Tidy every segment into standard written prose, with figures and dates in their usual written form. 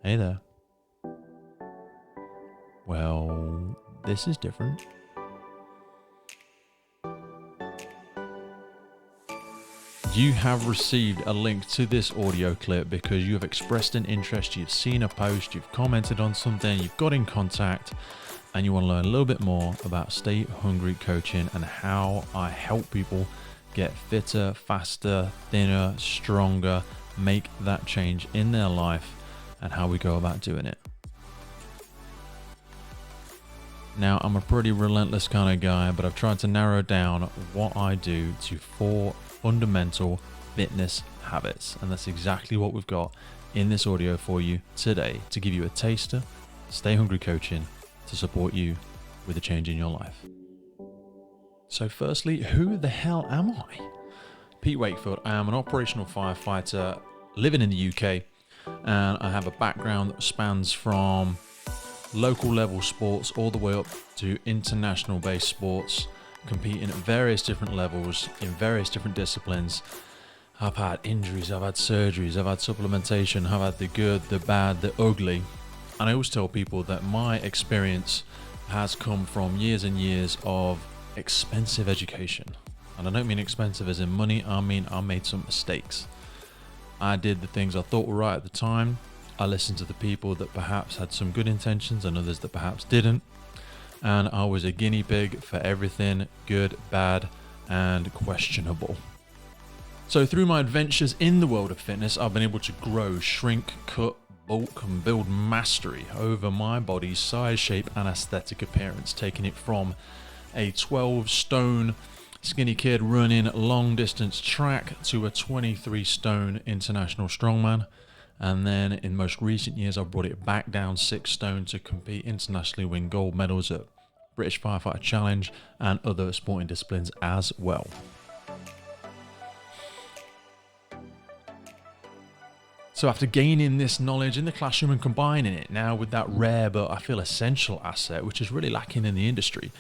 Hey there. Well, this is different. You have received a link to this audio clip because you have expressed an interest, you've seen a post, you've commented on something, you've got in contact, and you want to learn a little bit more about Stay Hungry coaching and how I help people get fitter, faster, thinner, stronger, make that change in their life, and how we go about doing it. Now, I'm a pretty relentless kind of guy, but I've tried to narrow down what I do to 4 fundamental fitness habits. And that's exactly what we've got in this audio for you today to give you a taster, Stay Hungry coaching to support you with a change in your life. So firstly, who the hell am I? Pete Wakefield. I am an operational firefighter living in the UK, and I have a background that spans from local level sports all the way up to international based sports, competing at various different levels in various different disciplines. I've had injuries, I've had surgeries, I've had supplementation, I've had the good, the bad, the ugly. And I always tell people that my experience has come from years and years of expensive education. And I don't mean expensive as in money, I mean I made some mistakes. I did the things I thought were right at the time. I listened to the people that perhaps had some good intentions and others that perhaps didn't. And I was a guinea pig for everything good, bad, and questionable. So through my adventures in the world of fitness, I've been able to grow, shrink, cut, bulk, and build mastery over my body's size, shape, and aesthetic appearance, taking it from a 12 stone skinny kid running long distance track to a 23 stone international strongman. And then in most recent years, I've brought it back down 6 stone to compete internationally, win gold medals at British Firefighter Challenge and other sporting disciplines as well. So after gaining this knowledge in the classroom and combining it now with that rare but I feel essential asset, which is really lacking in the industry,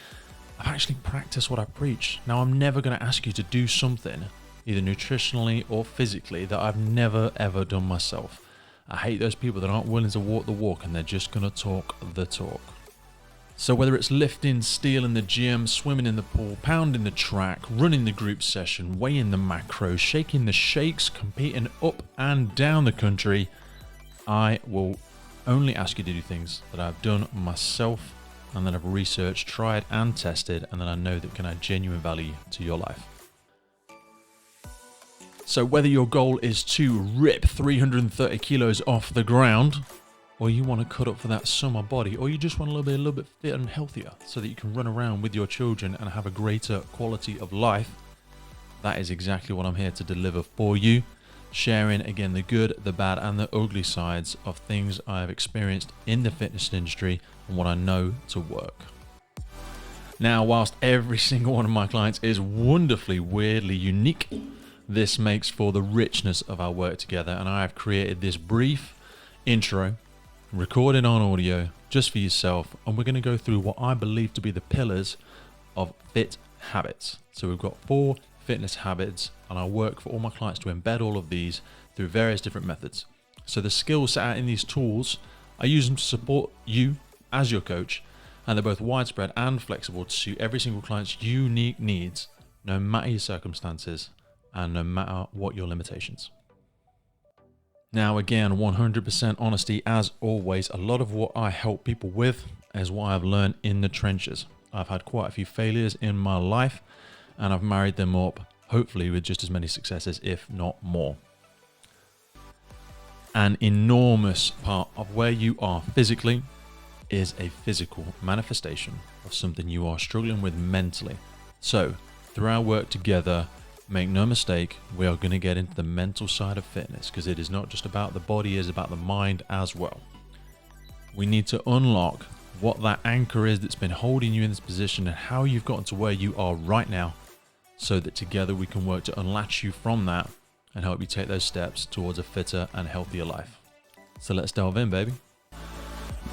I've actually practiced what I preach. Now, I'm never going to ask you to do something, either nutritionally or physically, that I've never ever done myself. I hate those people that aren't willing to walk the walk and they're just going to talk the talk. So whether it's lifting steel in the gym, swimming in the pool, pounding the track, running the group session, weighing the macros, shaking the shakes, competing up and down the country, I will only ask you to do things that I've done myself and that I've researched, tried and tested, and that I know that can add genuine value to your life. So whether your goal is to rip 330 kilos off the ground, or you want to cut up for that summer body, or you just want a little bit fitter and healthier so that you can run around with your children and have a greater quality of life, that is exactly what I'm here to deliver for you. Sharing again the good, the bad, and the ugly sides of things I've experienced in the fitness industry and what I know to work. Now, whilst every single one of my clients is wonderfully, weirdly unique, this makes for the richness of our work together, and I have created this brief intro recorded on audio just for yourself, and we're going to go through what I believe to be the pillars of fit habits. So we've got 4 fitness habits, and I work for all my clients to embed all of these through various different methods. So the skills set out in these tools, I use them to support you as your coach, and they're both widespread and flexible to suit every single client's unique needs, no matter your circumstances and no matter what your limitations. Now again, 100% honesty as always. A lot of what I help people with is what I've learned in the trenches. I've had quite a few failures in my life, and I've married them up, hopefully with just as many successes, if not more. An enormous part of where you are physically is a physical manifestation of something you are struggling with mentally. So through our work together, make no mistake, we are going to get into the mental side of fitness, because it is not just about the body, it is about the mind as well. We need to unlock what that anchor is that's been holding you in this position and how you've gotten to where you are right now, so that together we can work to unlatch you from that and help you take those steps towards a fitter and healthier life. So let's delve in, baby.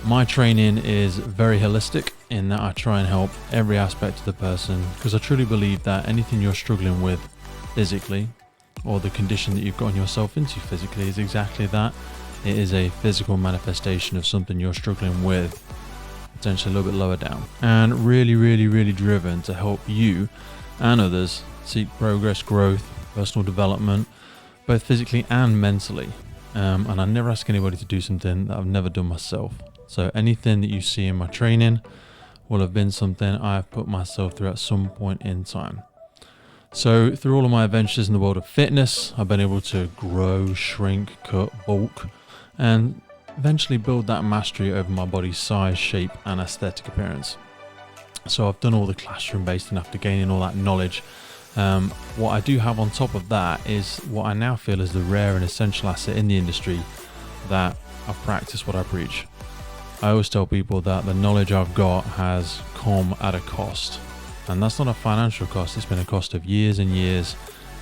My training is very holistic in that I try and help every aspect of the person, because I truly believe that anything you're struggling with physically, or the condition that you've gotten yourself into physically, is exactly that. It is a physical manifestation of something you're struggling with, potentially a little bit lower down, and really, really, really driven to help you and others seek progress, growth, personal development, both physically and mentally. And I never ask anybody to do something that I've never done myself. So anything that you see in my training will have been something I've put myself through at some point in time. So through all of my adventures in the world of fitness, I've been able to grow, shrink, cut, bulk, and eventually build that mastery over my body's size, shape, and aesthetic appearance. So I've done all the classroom based, and after gaining all that knowledge, what I do have on top of that is what I now feel is the rare and essential asset in the industry, that I practice what I preach. I always tell people that the knowledge I've got has come at a cost, and that's not a financial cost. It's been a cost of years and years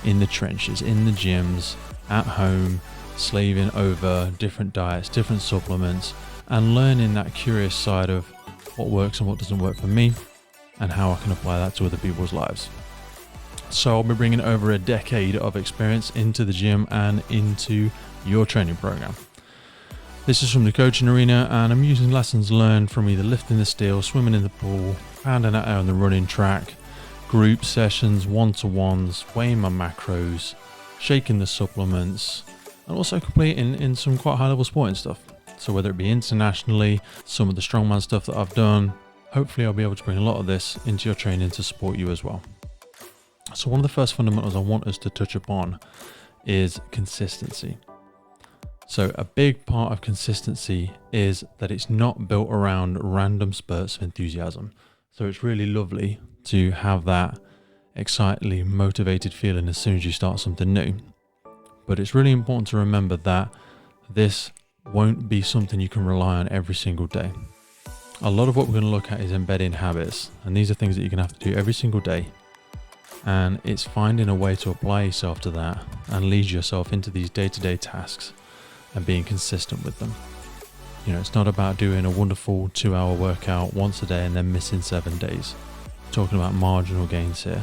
in the trenches, in the gyms, at home, slaving over different diets, different supplements, and learning that curious side of what works and what doesn't work for me, and how I can apply that to other people's lives. So I'll be bringing over a decade of experience into the gym and into your training program. This is from the coaching arena, and I'm using lessons learned from either lifting the steel, swimming in the pool, pounding out on the running track, group sessions, one-to-ones, weighing my macros, shaking the supplements, and also completing in some quite high-level sporting stuff. So whether it be internationally, some of the strongman stuff that I've done, hopefully I'll be able to bring a lot of this into your training to support you as well. So one of the first fundamentals I want us to touch upon is consistency. So a big part of consistency is that it's not built around random spurts of enthusiasm. So it's really lovely to have that excitedly motivated feeling as soon as you start something new. But it's really important to remember that this won't be something you can rely on every single day. A lot of what we're going to look at is embedding habits, and these are things that you're going to have to do every single day. And it's finding a way to apply yourself to that and lead yourself into these day-to-day tasks and being consistent with them. You know, it's not about doing a wonderful 2-hour workout once a day and then missing 7 days. I'm talking about marginal gains here.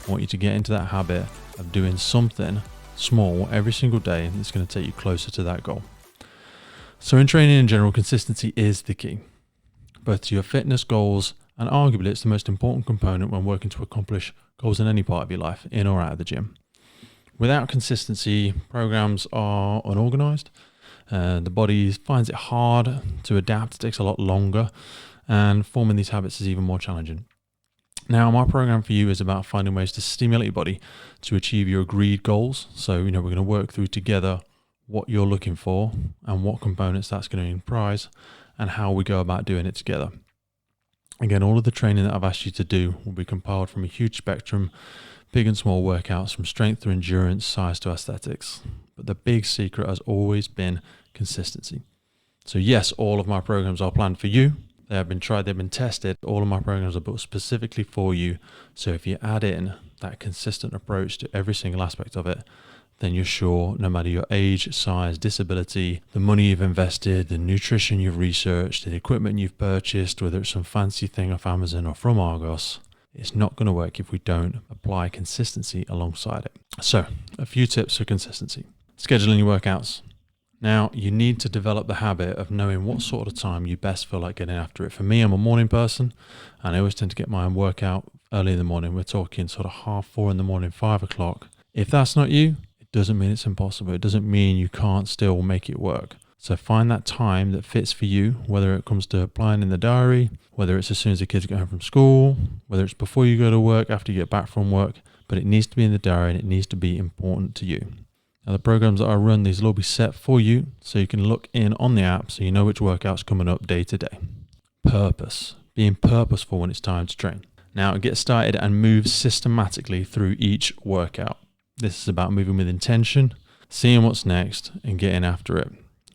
I want you to get into that habit of doing something small every single day, and it's going to take you closer to that goal. So in training in general, consistency is the key, both to your fitness goals, and arguably it's the most important component when working to accomplish goals in any part of your life, in or out of the gym. Without consistency, programs are unorganized. The body finds it hard to adapt. It takes a lot longer, and forming these habits is even more challenging. Now, my program for you is about finding ways to stimulate your body to achieve your agreed goals. So, we're going to work through together what you're looking for and what components that's going to comprise and how we go about doing it together. Again, all of the training that I've asked you to do will be compiled from a huge spectrum, big and small workouts, from strength to endurance, size to aesthetics. But the big secret has always been consistency. So yes, all of my programs are planned for you. They have been tried, they've been tested. All of my programs are built specifically for you. So if you add in that consistent approach to every single aspect of it, then you're sure, no matter your age, size, disability, the money you've invested, the nutrition you've researched, the equipment you've purchased, whether it's some fancy thing off Amazon or from Argos, it's not going to work if we don't apply consistency alongside it. So a few tips for consistency. Scheduling your workouts. Now, you need to develop the habit of knowing what sort of time you best feel like getting after it. For me, I'm a morning person, and I always tend to get my workout early in the morning. We're talking sort of 4:30 in the morning, 5 o'clock. If that's not you, it doesn't mean it's impossible. It doesn't mean you can't still make it work. So find that time that fits for you, whether it comes to applying in the diary, whether it's as soon as the kids get home from school, whether it's before you go to work, after you get back from work, but it needs to be in the diary and it needs to be important to you. Now, the programs that I run, these will all be set for you, so you can look in on the app so you know which workout's coming up day to day. Purpose. Being purposeful when it's time to train. Now, get started and move systematically through each workout. This is about moving with intention, seeing what's next, and getting after it.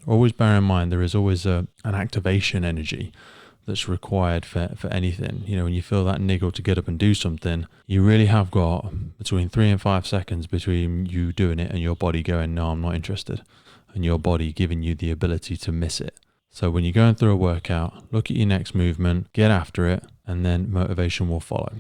Always bear in mind there is always an activation energy that's required for anything. When you feel that niggle to get up and do something, you really have got between 3 and 5 seconds between you doing it and your body going, no, I'm not interested, and your body giving you the ability to miss it. So when you're going through a workout, look at your next movement, get after it, and then motivation will follow.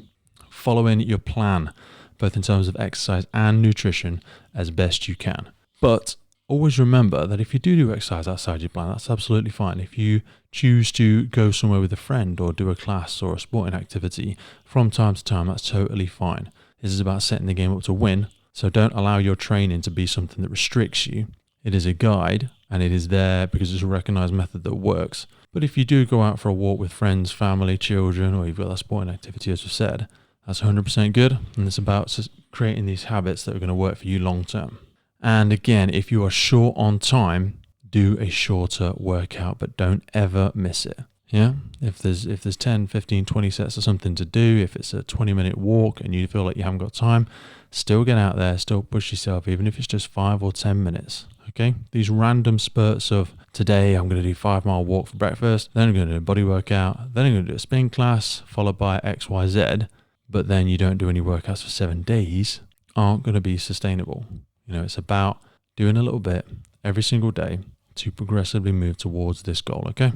Following your plan, both in terms of exercise and nutrition, as best you can. But always remember that if you do exercise outside your plan, that's absolutely fine. If you choose to go somewhere with a friend or do a class or a sporting activity from time to time, that's totally fine. This is about setting the game up to win. So don't allow your training to be something that restricts you. It is a guide, and it is there because it's a recognized method that works. But if you do go out for a walk with friends, family, children, or you've got that sporting activity, as we said, that's 100% good. And it's about creating these habits that are going to work for you long term. And again, if you are short on time, do a shorter workout, but don't ever miss it. Yeah. If there's 10, 15, 20 sets of something to do, if it's a 20-minute walk and you feel like you haven't got time, still get out there, still push yourself, even if it's just 5 or 10 minutes. Okay. These random spurts of today, I'm going to do 5-mile walk for breakfast, then I'm going to do a body workout, then I'm going to do a spin class, followed by XYZ, but then you don't do any workouts for 7 days, aren't going to be sustainable. It's about doing a little bit every single day to progressively move towards this goal, okay?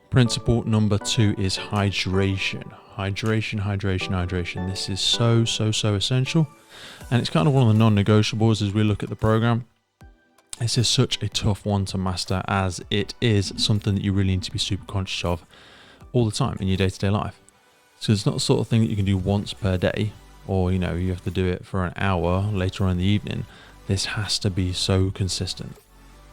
Principle number 2 is hydration. Hydration. This is so essential. And it's kind of one of the non-negotiables as we look at the program. This is such a tough one to master, as it is something that you really need to be super conscious of all the time in your day-to-day life. So it's not the sort of thing that you can do once per day, or you have to do it for an hour later on in the evening. This has to be so consistent.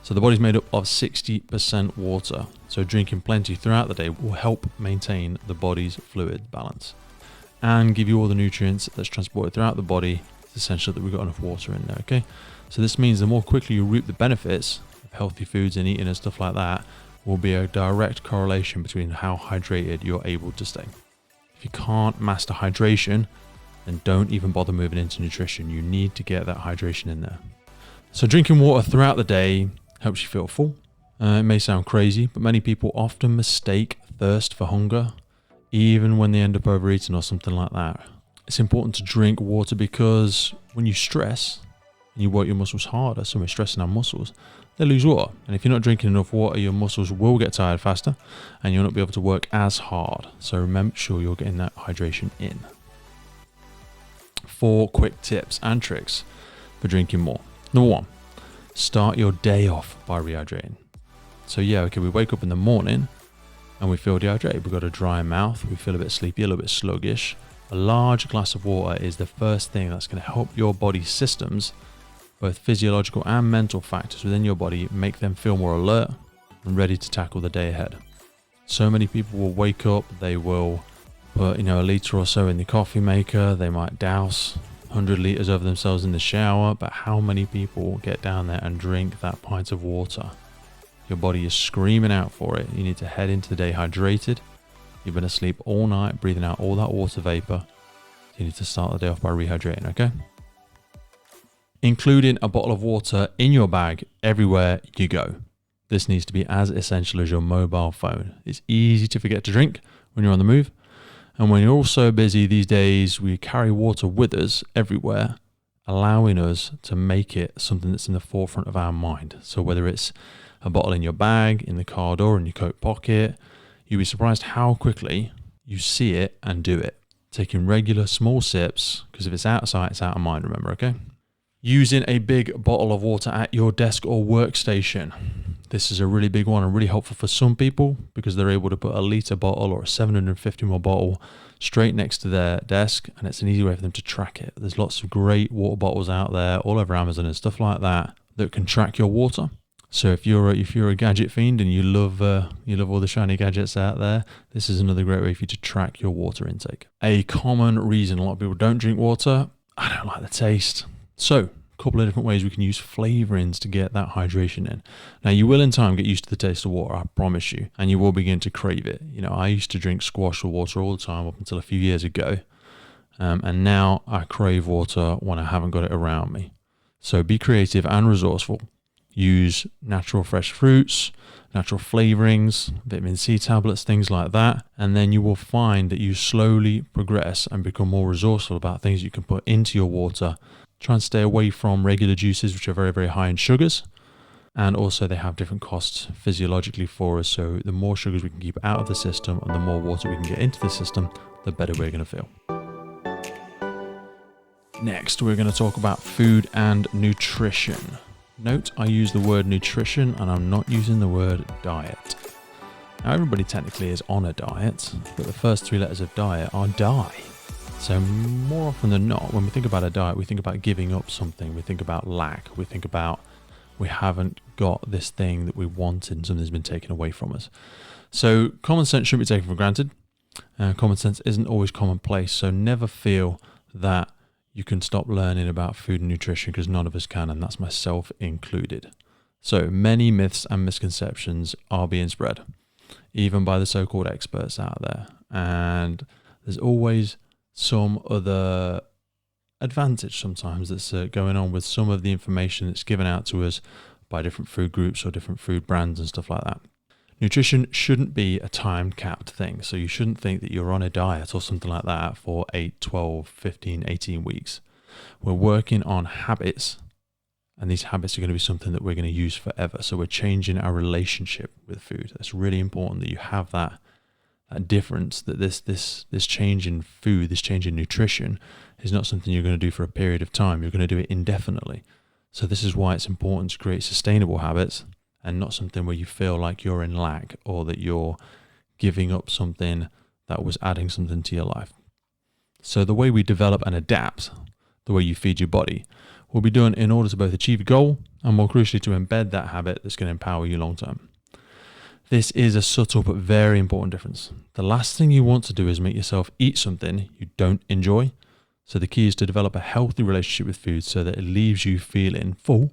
So the body's made up of 60% water. So drinking plenty throughout the day will help maintain the body's fluid balance and give you all the nutrients that's transported throughout the body. It's essential that we've got enough water in there, okay? So this means the more quickly you reap the benefits of healthy foods and eating and stuff like that will be a direct correlation between how hydrated you're able to stay. If you can't master hydration, then don't even bother moving into nutrition. You need to get that hydration in there. So drinking water throughout the day helps you feel full. It may sound crazy, but many people often mistake thirst for hunger, even when they end up overeating or something like that. It's important to drink water because when you stress and you work your muscles harder, so we're stressing our muscles, they lose water. And if you're not drinking enough water, your muscles will get tired faster and you'll not be able to work as hard. So make sure you're getting that hydration in. 4 quick tips and tricks for drinking more. Number 1, start your day off by rehydrating. So we wake up in the morning and we feel dehydrated. We've got a dry mouth, we feel a bit sleepy, a little bit sluggish. A large glass of water is the first thing that's going to help your body's systems, both physiological and mental factors within your body, make them feel more alert and ready to tackle the day ahead. So many people will wake up, they will put a litre or so in the coffee maker, they might douse 100 litres over themselves in the shower, but how many people get down there and drink that pint of water? Your body is screaming out for it. You need to head into the day hydrated. You've been asleep all night, breathing out all that water vapor. You need to start the day off by rehydrating, okay? Including a bottle of water in your bag everywhere you go. This needs to be as essential as your mobile phone. It's easy to forget to drink when you're on the move. And when you're all so busy these days, we carry water with us everywhere, allowing us to make it something that's in the forefront of our mind. So whether it's a bottle in your bag, in the car door, in your coat pocket, you'll be surprised how quickly you see it and do it. Taking regular small sips, because if it's out of sight, it's out of mind, remember, okay? Using a big bottle of water at your desk or workstation. This is a really big one and really helpful for some people because they're able to put a litre bottle or a 750ml bottle straight next to their desk, and it's an easy way for them to track it. There's lots of great water bottles out there all over Amazon and stuff like that can track your water. So if you're a gadget fiend and you love all the shiny gadgets out there, this is another great way for you to track your water intake. A common reason a lot of people don't drink water, I don't like the taste. So a couple of different ways we can use flavorings to get that hydration in. Now you will in time get used to the taste of water, I promise you, and you will begin to crave it. I used to drink squash or water all the time up until a few years ago. And now I crave water when I haven't got it around me. So be creative and resourceful. Use natural fresh fruits, natural flavorings, vitamin C tablets, things like that. And then you will find that you slowly progress and become more resourceful about things you can put into your water. Try and stay away from regular juices, which are very, very high in sugars. And also they have different costs physiologically for us. So the more sugars we can keep out of the system and the more water we can get into the system, the better we're going to feel. Next, we're going to talk about food and nutrition. Note, I use the word nutrition and I'm not using the word diet. Now, everybody technically is on a diet, but the first three letters of diet are die. So more often than not, when we think about a diet, we think about giving up something. We think about lack. We think about we haven't got this thing that we wanted and something's been taken away from us. So common sense shouldn't be taken for granted. Common sense isn't always commonplace. So never feel that you can stop learning about food and nutrition, because none of us can, and that's myself included. So many myths and misconceptions are being spread, even by the so-called experts out there. And there's always some other advantage sometimes that's going on with some of the information that's given out to us by different food groups or different food brands and stuff like that. Nutrition shouldn't be a time-capped thing. So you shouldn't think that you're on a diet or something like that for 8, 12, 15, 18 weeks. We're working on habits, and these habits are going to be something that we're going to use forever. So we're changing our relationship with food. It's really important that you have that difference, that this change in food, this change in nutrition is not something you're going to do for a period of time. You're going to do it indefinitely. So this is why it's important to create sustainable habits, and not something where you feel like you're in lack or that you're giving up something that was adding something to your life. So the way we develop and adapt the way you feed your body will be done in order to both achieve a goal and, more crucially, to embed that habit that's going to empower you long term. This is a subtle but very important difference. The last thing you want to do is make yourself eat something you don't enjoy. So the key is to develop a healthy relationship with food so that it leaves you feeling full,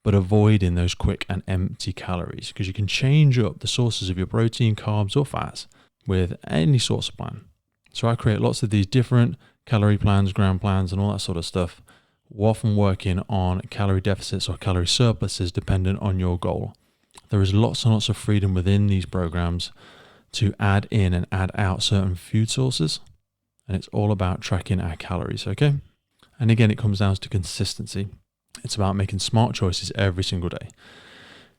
but avoiding those quick and empty calories, because you can change up the sources of your protein, carbs, or fats with any source of plan. So I create lots of these different calorie plans, gram plans, and all that sort of stuff, often working on calorie deficits or calorie surpluses dependent on your goal. There is lots and lots of freedom within these programs to add in and add out certain food sources, and it's all about tracking our calories, okay? And again, it comes down to consistency. It's about making smart choices every single day,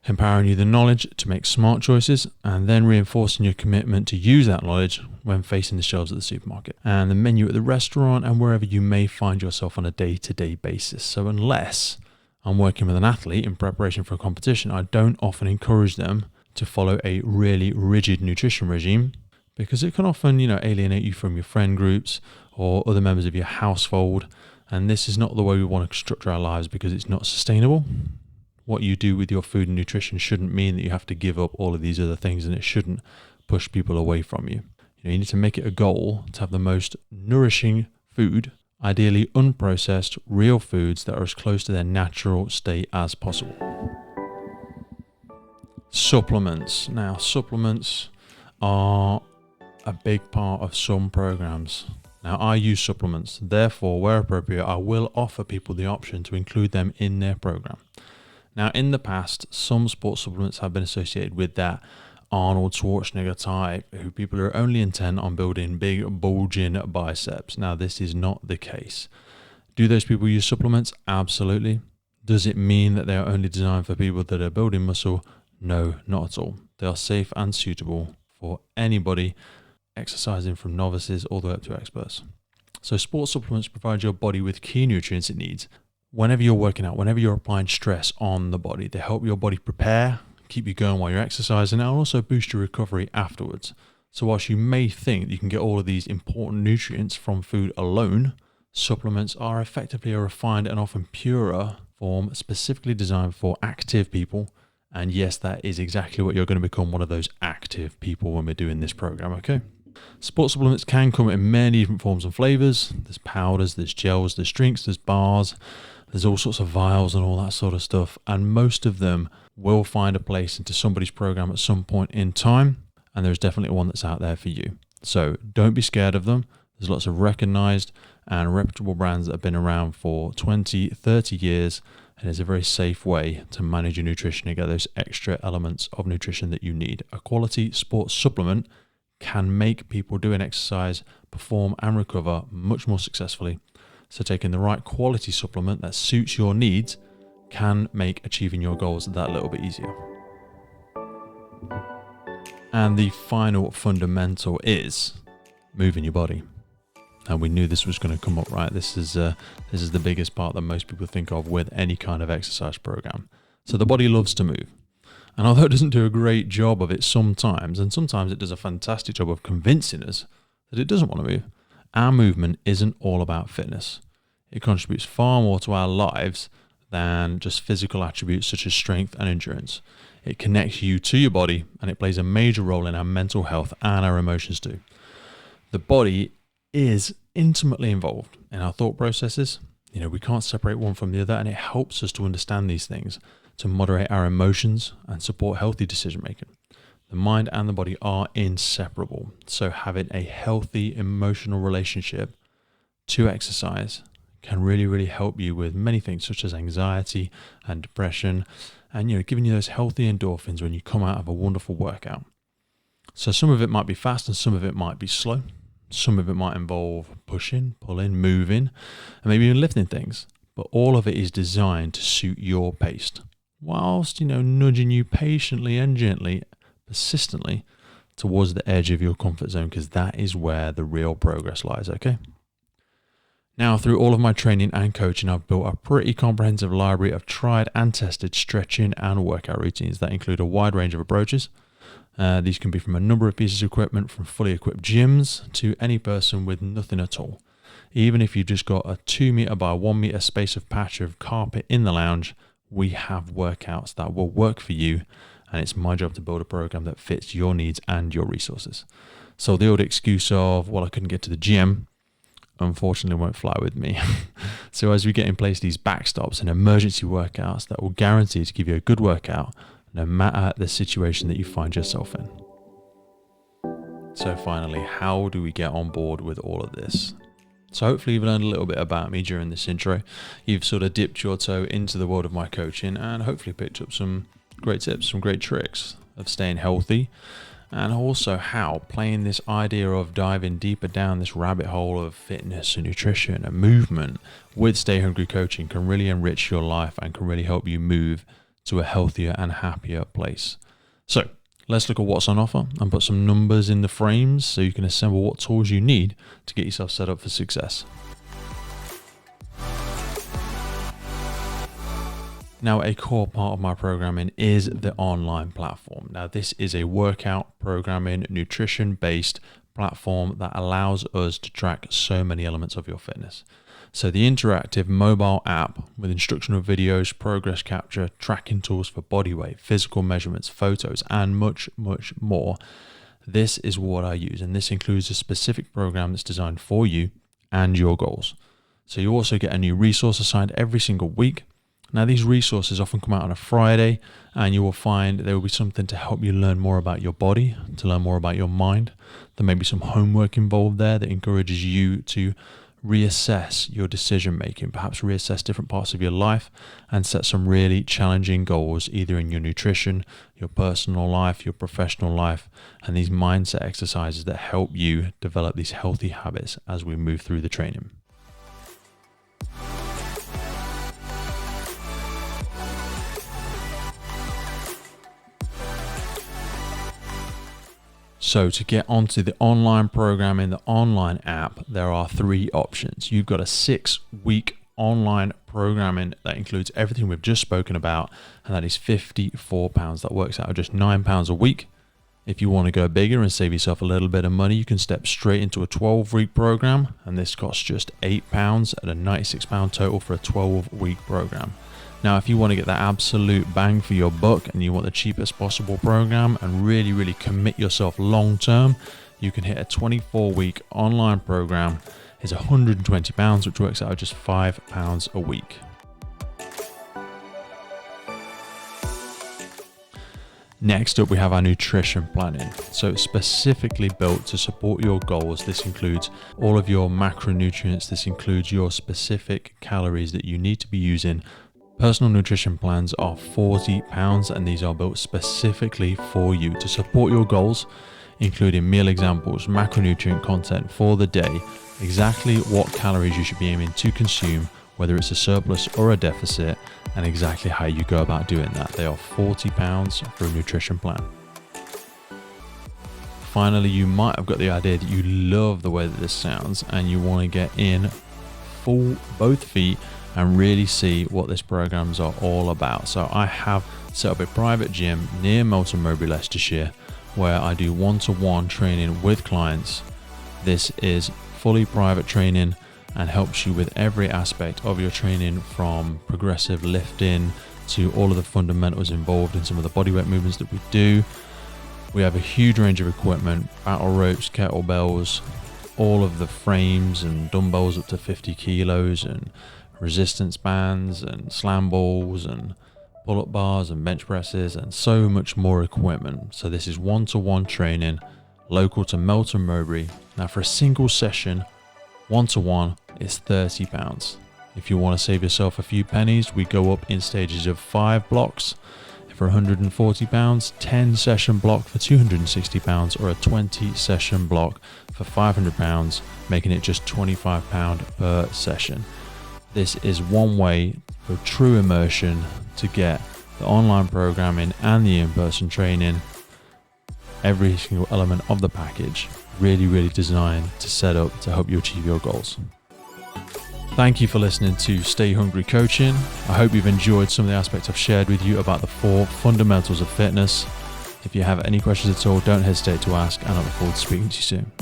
empowering you the knowledge to make smart choices, and then reinforcing your commitment to use that knowledge when facing the shelves at the supermarket and the menu at the restaurant and wherever you may find yourself on a day-to-day basis. So unless I'm working with an athlete in preparation for a competition, I don't often encourage them to follow a really rigid nutrition regime, because it can often, alienate you from your friend groups or other members of your household. And this is not the way we want to structure our lives, because it's not sustainable. What you do with your food and nutrition shouldn't mean that you have to give up all of these other things, and it shouldn't push people away from you. You need to make it a goal to have the most nourishing food, ideally unprocessed, real foods that are as close to their natural state as possible. Supplements. Now, supplements are a big part of some programs. Now, I use supplements, therefore, where appropriate, I will offer people the option to include them in their program. Now, in the past, some sports supplements have been associated with that Arnold Schwarzenegger type, who people are only intent on building big, bulging biceps. Now, this is not the case. Do those people use supplements? Absolutely. Does it mean that they are only designed for people that are building muscle? No, not at all. They are safe and suitable for anybody exercising, from novices all the way up to experts. So sports supplements provide your body with key nutrients it needs whenever you're working out, whenever you're applying stress on the body. They help your body prepare, keep you going while you're exercising, and also boost your recovery afterwards. So whilst you may think that you can get all of these important nutrients from food alone, supplements are effectively a refined and often purer form specifically designed for active people. And yes, that is exactly what you're going to become, one of those active people when we're doing this program, okay? Sports supplements can come in many different forms and flavors. There's powders, there's gels, there's drinks, there's bars, there's all sorts of vials and all that sort of stuff. And most of them will find a place into somebody's program at some point in time. And there's definitely one that's out there for you. So don't be scared of them. There's lots of recognized and reputable brands that have been around for 20, 30 years. And it's a very safe way to manage your nutrition and get those extra elements of nutrition that you need. A quality sports supplement can make people doing exercise perform and recover much more successfully. So taking the right quality supplement that suits your needs can make achieving your goals that little bit easier. And the final fundamental is moving your body. And we knew this was going to come up, right? This is the biggest part that most people think of with any kind of exercise program. So the body loves to move. And although it doesn't do a great job of it sometimes, and sometimes it does a fantastic job of convincing us that it doesn't want to move, our movement isn't all about fitness. It contributes far more to our lives than just physical attributes such as strength and endurance. It connects you to your body, and it plays a major role in our mental health and our emotions too. The body is intimately involved in our thought processes. We can't separate one from the other, and it helps us to understand these things, to moderate our emotions and support healthy decision making. The mind and the body are inseparable. So having a healthy emotional relationship to exercise can really, really help you with many things such as anxiety and depression, and giving you those healthy endorphins when you come out of a wonderful workout. So some of it might be fast and some of it might be slow. Some of it might involve pushing, pulling, moving, and maybe even lifting things. But all of it is designed to suit your pace, whilst, nudging you patiently and gently, persistently towards the edge of your comfort zone, because that is where the real progress lies, okay? Now, through all of my training and coaching, I've built a pretty comprehensive library of tried and tested stretching and workout routines that include a wide range of approaches. These can be from a number of pieces of equipment, from fully equipped gyms to any person with nothing at all. Even if you've just got a 2 meter by 1 meter space of patch of carpet in the lounge, we have workouts that will work for you. And it's my job to build a program that fits your needs and your resources. So the old excuse of, well, I couldn't get to the gym, unfortunately won't fly with me. So as we get in place these backstops and emergency workouts that will guarantee to give you a good workout, no matter the situation that you find yourself in. So finally, how do we get on board with all of this? So hopefully you've learned a little bit about me during this intro. You've sort of dipped your toe into the world of my coaching and hopefully picked up some great tips, some great tricks of staying healthy, and also how playing this idea of diving deeper down this rabbit hole of fitness and nutrition and movement with Stay Hungry Coaching can really enrich your life and can really help you move to a healthier and happier place. So let's look at what's on offer and put some numbers in the frames so you can assemble what tools you need to get yourself set up for success. Now, a core part of my programming is the online platform. Now, this is a workout, programming, nutrition-based platform that allows us to track so many elements of your fitness. So the interactive mobile app with instructional videos, progress capture, tracking tools for body weight, physical measurements, photos, and much, much more. This is what I use, and this includes a specific program that's designed for you and your goals. So you also get a new resource assigned every single week. Now, these resources often come out on a Friday, and you will find there will be something to help you learn more about your body, to learn more about your mind. There may be some homework involved there that encourages you to reassess your decision making, perhaps reassess different parts of your life and set some really challenging goals, either in your nutrition, your personal life, your professional life, and these mindset exercises that help you develop these healthy habits as we move through the training. So to get onto the online program in the online app, there are 3 options. You've got a 6-week online programming that includes everything we've just spoken about, and that is £54. That works out at just £9 a week. If you want to go bigger and save yourself a little bit of money, you can step straight into a 12-week program, and this costs just £8 at a £96 total for a 12-week program. Now, if you want to get that absolute bang for your buck and you want the cheapest possible program and really, really commit yourself long term, you can hit a 24-week online program. It's £120, which works out at just £5 a week. Next up, we have our nutrition planning. So it's specifically built to support your goals. This includes all of your macronutrients. This includes your specific calories that you need to be using. Personal nutrition plans are £40, and these are built specifically for you to support your goals, including meal examples, macronutrient content for the day, exactly what calories you should be aiming to consume, whether it's a surplus or a deficit, and exactly how you go about doing that. They are £40 for a nutrition plan. finally, you might have got the idea that you love the way that this sounds and you want to get in full both feet and really see what this programs are all about. So I have set up a private gym near Melton Mowbray, Leicestershire, where I do one-to-one training with clients. This is fully private training and helps you with every aspect of your training, from progressive lifting to all of the fundamentals involved in some of the bodyweight movements that we do. We have a huge range of equipment, battle ropes, kettlebells, all of the frames and dumbbells up to 50 kilos, and resistance bands and slam balls and pull-up bars and bench presses, and so much more equipment. So this is one-to-one training local to Melton Mowbray. Now, for a single session, one-to-one, is £30. If you want to save yourself a few pennies, we go up in stages of 5 blocks for £140, 10 session block for £260, or a 20 session block for £500, making it just £25 per session. This is one way for true immersion to get the online programming and the in-person training, every single element of the package, really designed to set up to help you achieve your goals. Thank you for listening to Stay Hungry Coaching. I hope you've enjoyed some of the aspects I've shared with you about the 4 fundamentals of fitness. If you have any questions at all, don't hesitate to ask, and I look forward to speaking to you soon.